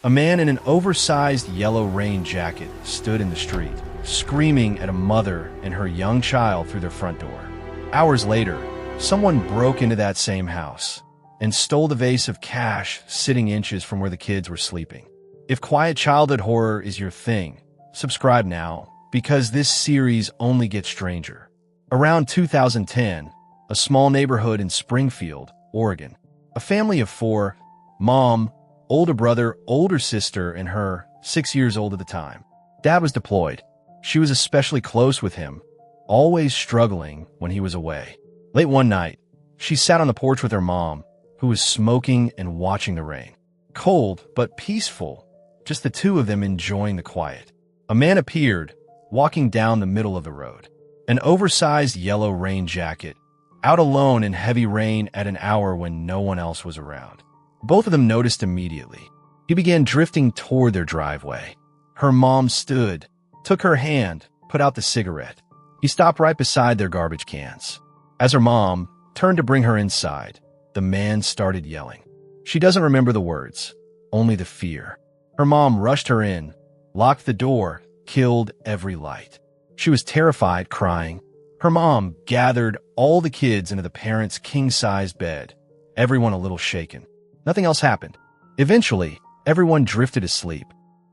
A man in an oversized yellow rain jacket stood in the street, screaming at a mother and her young child through their front door. Hours later, someone broke into that same house and stole the vase of cash sitting inches from where the kids were sleeping. If quiet childhood horror is your thing, subscribe now, because this series only gets stranger. Around 2010, a small neighborhood in Springfield, Oregon, a family of four, mom, older brother, older sister, and her, 6 years old at the time. Dad was deployed. She was especially close with him, always struggling when he was away. Late one night, she sat on the porch with her mom, who was smoking and watching the rain. Cold, but peaceful, just the two of them enjoying the quiet. A man appeared, walking down the middle of the road. An oversized yellow rain jacket, out alone in heavy rain at an hour when no one else was around. Both of them noticed immediately. He began drifting toward their driveway. Her mom stood, took her hand, put out the cigarette. He stopped right beside their garbage cans. As her mom turned to bring her inside, the man started yelling. She doesn't remember the words, only the fear. Her mom rushed her in, locked the door, killed every light. She was terrified, crying. Her mom gathered all the kids into the parents' king-sized bed, everyone a little shaken. Nothing else happened. Eventually, everyone drifted asleep.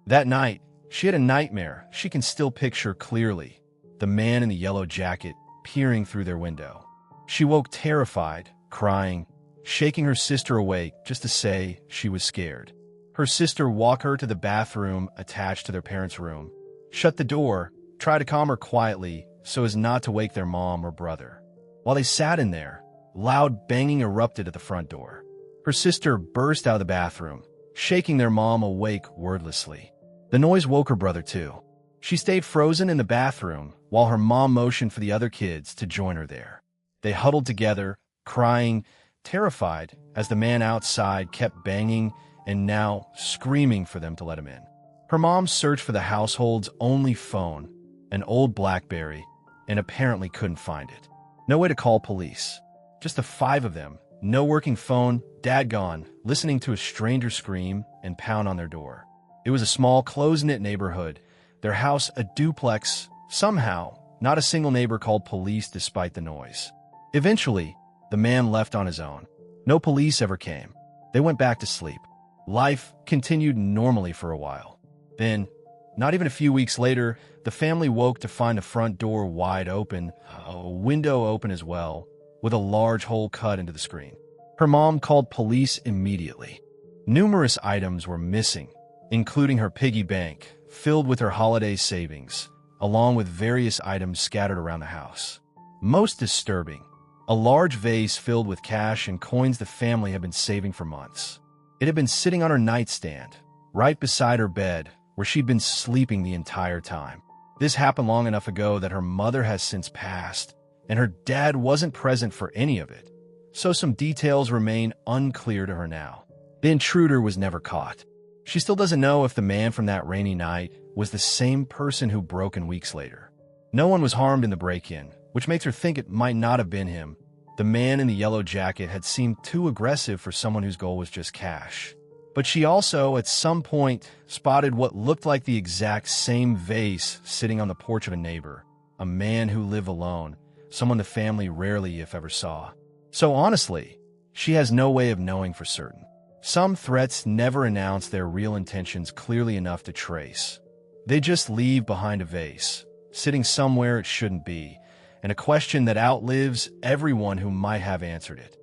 That night, she had a nightmare she can still picture clearly, the man in the yellow jacket peering through their window. She woke terrified, crying, shaking her sister awake just to say she was scared. Her sister walked her to the bathroom attached to their parents' room, shut the door, tried to calm her quietly so as not to wake their mom or brother. While they sat in there, loud banging erupted at the front door. Her sister burst out of the bathroom, shaking their mom awake wordlessly. The noise woke her brother too. She stayed frozen in the bathroom while her mom motioned for the other kids to join her there. They huddled together, crying, terrified as the man outside kept banging and now screaming for them to let him in. Her mom searched for the household's only phone, an old BlackBerry, and apparently couldn't find it. No way to call police. Just the five of them, no working phone, dad gone, listening to a stranger scream and pound on their door. It was a small, close-knit neighborhood, their house a duplex. Somehow, not a single neighbor called police despite the noise. Eventually, the man left on his own. No police ever came. They went back to sleep. Life continued normally for a while. Then, not even a few weeks later, the family woke to find the front door wide open, a window open as well, with a large hole cut into the screen. Her mom called police immediately. Numerous items were missing, including her piggy bank, filled with her holiday savings, along with various items scattered around the house. Most disturbing, a large vase filled with cash and coins the family had been saving for months. It had been sitting on her nightstand, right beside her bed, where she'd been sleeping the entire time. This happened long enough ago that her mother has since passed, and her dad wasn't present for any of it, so some details remain unclear to her now. The intruder was never caught. She still doesn't know if the man from that rainy night was the same person who broke in weeks later. No one was harmed in the break-in, which makes her think it might not have been him. The man in the yellow jacket had seemed too aggressive for someone whose goal was just cash. But she also, at some point, spotted what looked like the exact same vase sitting on the porch of a neighbor, a man who lived alone, someone the family rarely, if ever, saw. So honestly, she has no way of knowing for certain. Some threats never announce their real intentions clearly enough to trace. They just leave behind a vase, sitting somewhere it shouldn't be, and a question that outlives everyone who might have answered it.